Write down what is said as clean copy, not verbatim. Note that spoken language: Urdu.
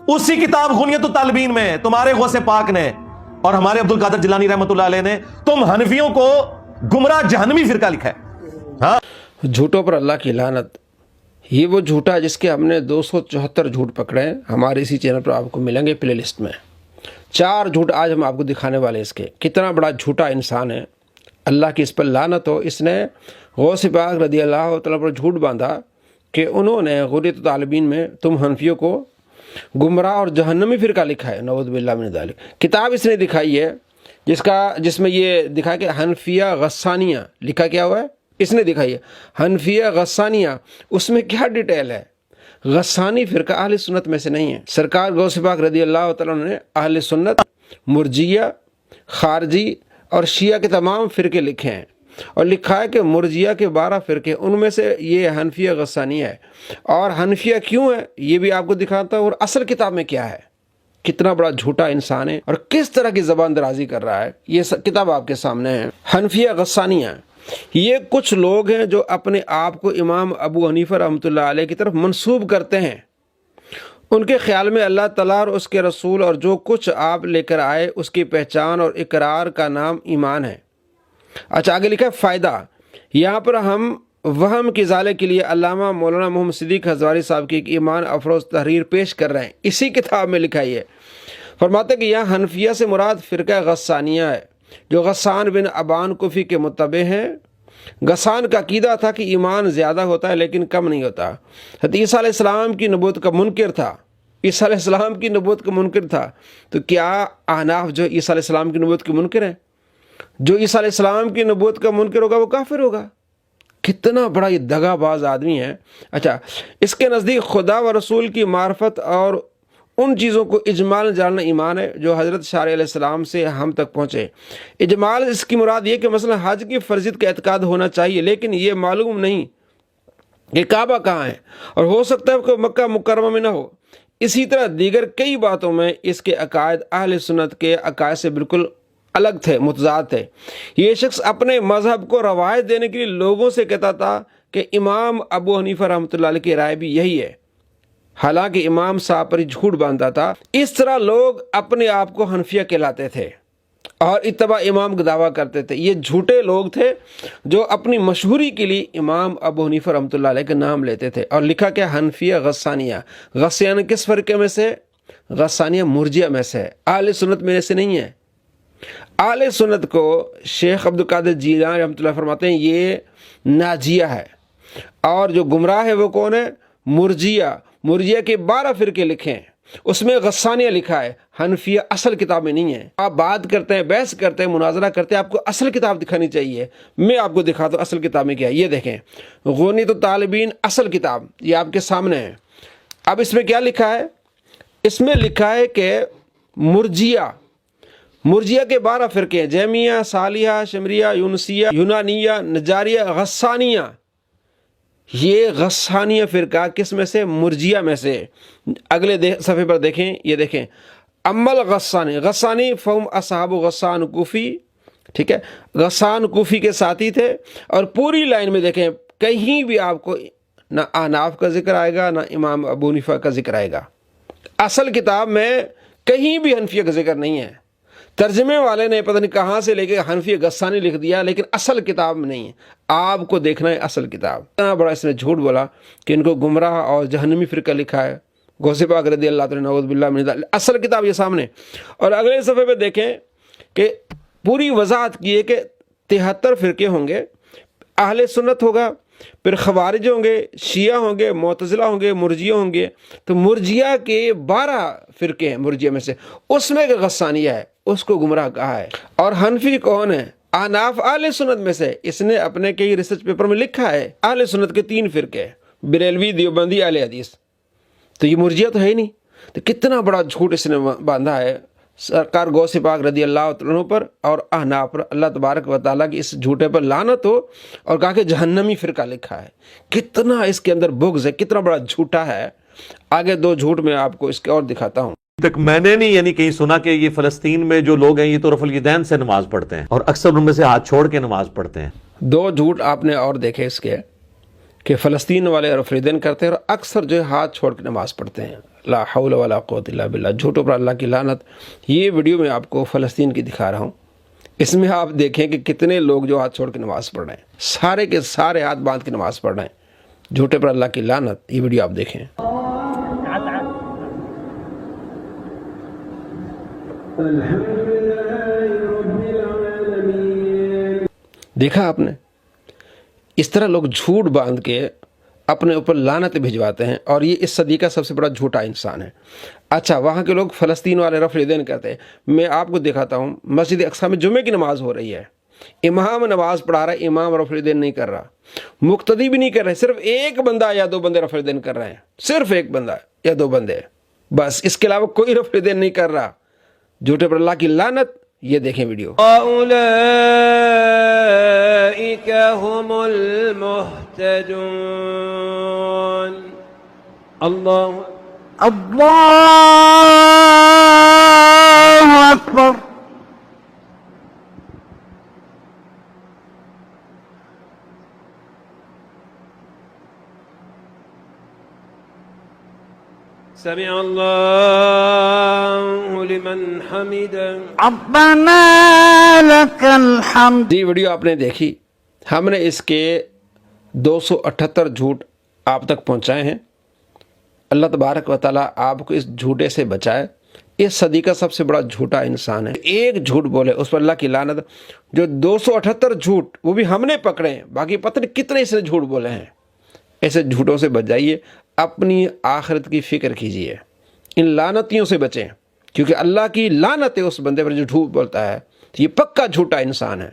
اسی کتاب غنیت الطالبین میں تمہارے غوث پاک نے اور ہمارے عبد القادر جیلانی رحمۃ اللہ علیہ نے تم حنفیوں کو گمراہ جہنمی فرقہ لکھا ہے. ہاں جھوٹوں پر اللہ کی لعنت. یہ وہ جھوٹا جس کے ہم نے 274 جھوٹ پکڑے ہیں. ہمارے اسی چینل پر آپ کو ملیں گے پلے لسٹ میں. 4 جھوٹ آج ہم آپ کو دکھانے والے. اس کے کتنا بڑا جھوٹا انسان ہے. اللہ کی اس پر لعنت ہو. اس نے غوث پاک رضی اللہ تعالیٰ پر جھوٹ باندھا کہ انہوں نے غنیت الطالبین میں تم حنفیوں کو گمراہ اور جہنمی فرقہ لکھا ہے. نعوذ باللہ من ذالک. کتاب اس نے دکھائی ہے جس میں یہ دکھا کہ حنفیہ غسانیہ لکھا کیا ہوا ہے. اس نے دکھائی ہے حنفیہ غسانیہ. اس میں کیا ڈیٹیل ہے؟ غسانی فرقہ اہل سنت میں سے نہیں ہے. سرکار غوث پاک رضی اللہ تعالیٰ نے اہل سنت، مرجیہ، خارجی اور شیعہ کے تمام فرقے لکھے ہیں اور لکھا ہے کہ مرجیہ کے 12 فرقے ان میں سے یہ حنفیہ غسانیہ ہے. اور حنفیہ کیوں ہے یہ بھی آپ کو دکھاتا ہوں اور اصل کتاب میں کیا ہے. کتنا بڑا جھوٹا انسان ہے اور کس طرح کی زبان درازی کر رہا ہے. یہ کتاب آپ کے سامنے ہے حنفیہ غسانیہ. یہ کچھ لوگ ہیں جو اپنے آپ کو امام ابو حنیفہ رحمۃ اللہ علیہ کی طرف منسوب کرتے ہیں. ان کے خیال میں اللہ تعالیٰ اور اس کے رسول اور جو کچھ آپ لے کر آئے اس کی پہچان اور اقرار کا نام ایمان ہے. اچھا آگے لکھا ہے فائدہ. یہاں پر ہم وہم کی ازالے کے لیے علامہ مولانا محمد صدیق ہزواری صاحب کی ایک ایمان افروز تحریر پیش کر رہے ہیں. اسی کتاب میں لکھا ہے. فرماتے ہیں کہ یہاں حنفیہ سے مراد فرقہ غسانیہ ہے جو غسان بن ابان کوفی کے متبع ہیں. غسان کا عقیدہ تھا کہ ایمان زیادہ ہوتا ہے لیکن کم نہیں ہوتا. حضرت عیسیٰ علیہ السلام کی نبوت کا منکر تھا. عیسیٰ علیہ السلام کی نبوت کا منکر تھا. تو کیا احناف جو عیسیٰ علیہ السلام کی نبوت کے منکر ہیں؟ جو عیسیٰ علیہ السلام کی نبوت کا منکر ہوگا وہ کافر ہوگا. کتنا بڑا یہ دغا باز آدمی ہے. اچھا اس کے نزدیک خدا و رسول کی معرفت اور ان چیزوں کو اجمال جاننا ایمان ہے جو حضرت شارع علیہ السلام سے ہم تک پہنچے. اجمال اس کی مراد یہ کہ مثلا حج کی فرضیت کا اعتقاد ہونا چاہیے لیکن یہ معلوم نہیں کہ کعبہ کہاں ہے اور ہو سکتا ہے کہ مکہ مکرمہ میں نہ ہو. اسی طرح دیگر کئی باتوں میں اس کے عقائد اہل سنت کے عقائد سے بالکل الگ تھے، متضاد تھے. یہ شخص اپنے مذہب کو روایت دینے کے لیے لوگوں سے کہتا تھا کہ امام ابو حنیفہ رحمۃ اللہ علیہ کی رائے بھی یہی ہے، حالانکہ امام صاحب پر جھوٹ باندھتا تھا. اس طرح لوگ اپنے آپ کو حنفیہ کہلاتے تھے اور اتباع امام کا دعویٰ کرتے تھے. یہ جھوٹے لوگ تھے جو اپنی مشہوری کے لیے امام ابو حنیفہ رحمۃ اللہ علیہ کا نام لیتے تھے. اور لکھا کہ حنفیہ غسانیہ. غسانیہ کس فرقے میں سے؟ غسانیہ مرجیہ میں سے. اہل سنت میں سے نہیں ہے. اہل سنت کو شیخ عبد القادر جیلانی رحمۃ اللہ فرماتے ہیں یہ ناجیہ ہے اور جو گمراہ ہے وہ کون ہے؟ مرجیہ. مرجیہ کے 12 فرقے لکھے ہیں اس میں غسانیہ لکھا ہے. حنفیہ اصل کتاب میں نہیں ہے. آپ بات کرتے ہیں، بحث کرتے ہیں، مناظرہ کرتے ہیں، آپ کو اصل کتاب دکھانی چاہیے. میں آپ کو دکھاتا ہوں اصل کتاب میں کیا ہے. یہ دیکھیں غنیت الطالبین اصل کتاب یہ آپ کے سامنے ہے. اب اس میں کیا لکھا ہے؟ اس میں لکھا ہے کہ مرجیہ کے 12 فرقے ہیں: جہمیہ، صالحہ، شمریہ، یونسیہ، یونانیہ، نجاریہ، غسانیہ. یہ غسانیہ فرقہ کس میں سے؟ مرجیہ میں سے. اگلے صفحے پر دیکھیں. یہ دیکھیں امل غسانی فہم اصحاب غسان کوفی. ٹھیک ہے، غسان کوفی کے ساتھی تھے. اور پوری لائن میں دیکھیں کہیں بھی آپ کو نہ احناف کا ذکر آئے گا نہ امام ابو حنیفہ کا ذکر آئے گا. اصل کتاب میں کہیں بھی حنفیہ کا ذکر نہیں ہے. ترجمے والے نے پتہ نہیں کہاں سے لے کے حنفیہ غسانی لکھ دیا لیکن اصل کتاب میں نہیں ہے. آپ کو دیکھنا ہے اصل کتاب. اتنا بڑا اس نے جھوٹ بولا کہ ان کو گمراہ اور جہنمی فرقہ لکھا ہے. غوث پاک رضی اللہ تعالیٰ نعوذ باللہ من ذالک. اصل کتاب یہ سامنے. اور اگلے صفحے پہ دیکھیں کہ پوری وضاحت کی ہے کہ 73 فرقے ہوں گے. اہل سنت ہوگا، پھر خوارج ہوں گے، شیعہ ہوں گے، معتزلہ ہوں گے، مرجیہ ہوں گے. تو مرجیہ کے 12 فرقے ہیں مرجیہ میں سے. اس میں کہ غسانیہ ہے اس کو گمراہ کہا ہے. اور حنفی کون ہے؟ احناف اہل سنت میں سے. اس نے اپنے کئی ریسرچ پیپر میں لکھا ہے اہل سنت کے 3 فرقے: بریلوی، دیوبندی، اہل حدیث. تو یہ مرجیہ تو ہے ہی نہیں. تو کتنا بڑا جھوٹ اس نے باندھا ہے سرکار غوث پاک رضی اللہ عنہ پر اور احناف پر. اللہ تبارک و تعالیٰ کی اس جھوٹے پر لعنت ہو. اور کہا کہ جہنمی فرقہ لکھا ہے. کتنا اس کے اندر بغض ہے، کتنا بڑا جھوٹا ہے. آگے 2 جھوٹ میں آپ کو اس کے اور دکھاتا ہوں. تک میں نے نہیں کہیں سنا کہ یہ فلسطین میں جو لوگ ہیں یہ تو رفع الیدین سے نماز پڑھتے ہیں اور اکثر ان میں سے ہاتھ چھوڑ کے نماز پڑھتے ہیں. 2 جھوٹ آپ نے اور دیکھے اس کے کہ فلسطین والے رفع الیدین کرتے ہیں اور اکثر جو ہے ہاتھ چھوڑ کے نماز پڑھتے ہیں. لا حول ولا قوت الا باللہ. جھوٹوں پر اللہ کی لعنت. یہ ویڈیو میں آپ کو فلسطین کی دکھا رہا ہوں. اس میں آپ دیکھیں کہ کتنے لوگ جو ہاتھ چھوڑ کے نماز پڑھ رہے ہیں, سارے کے سارے ہاتھ باندھ کے نماز پڑھ رہے ہیں. جھوٹے پر اللہ کی لعنت. یہ ویڈیو آپ دیکھیں. دیکھا آپ نے, اس طرح لوگ جھوٹ باندھ کے اپنے اوپر لعنت بھجواتے ہیں, اور یہ اس صدی کا سب سے بڑا جھوٹا انسان ہے. اچھا, وہاں کے لوگ فلسطین والے رفع الیدین کرتے ہیں. میں آپ کو دکھاتا ہوں, مسجد اقصی میں جمعے کی نماز ہو رہی ہے, امام نماز پڑھا رہا ہے, امام رفع الیدین نہیں کر رہا, مقتدی بھی نہیں کر رہے, صرف ایک بندہ یا دو بندے رفع الیدین کر رہے ہیں, صرف ایک بندہ یا دو بندے بس, اس کے علاوہ کوئی رفع الیدین نہیں کر رہا. جھوٹے پر اللہ کی لعنت. یہ دیکھیں ویڈیو. أولئك هم المهتدون. الله أكبر. سمع الله لمن حمده. ربنا لك الحمد. یہ ویڈیو آپ نے دیکھی. ہم نے اس کے 278 جھوٹ آپ تک پہنچائے ہیں. اللہ تبارک و تعالیٰ آپ کو اس جھوٹے سے بچائے. اس صدی کا سب سے بڑا جھوٹا انسان ہے. ایک جھوٹ بولے اس پر اللہ کی لعنت. جو 278 جھوٹ وہ بھی ہم نے پکڑے ہیں, باقی پتہ نہیں کتنے اس نے جھوٹ بولے ہیں. ایسے جھوٹوں سے بچ جائیے, اپنی آخرت کی فکر کیجیے, ان لعنتیوں سے بچیں, کیونکہ اللہ کی لعنت ہے اس بندے پر جو جھوٹ بولتا ہے. یہ پکا جھوٹا انسان ہے.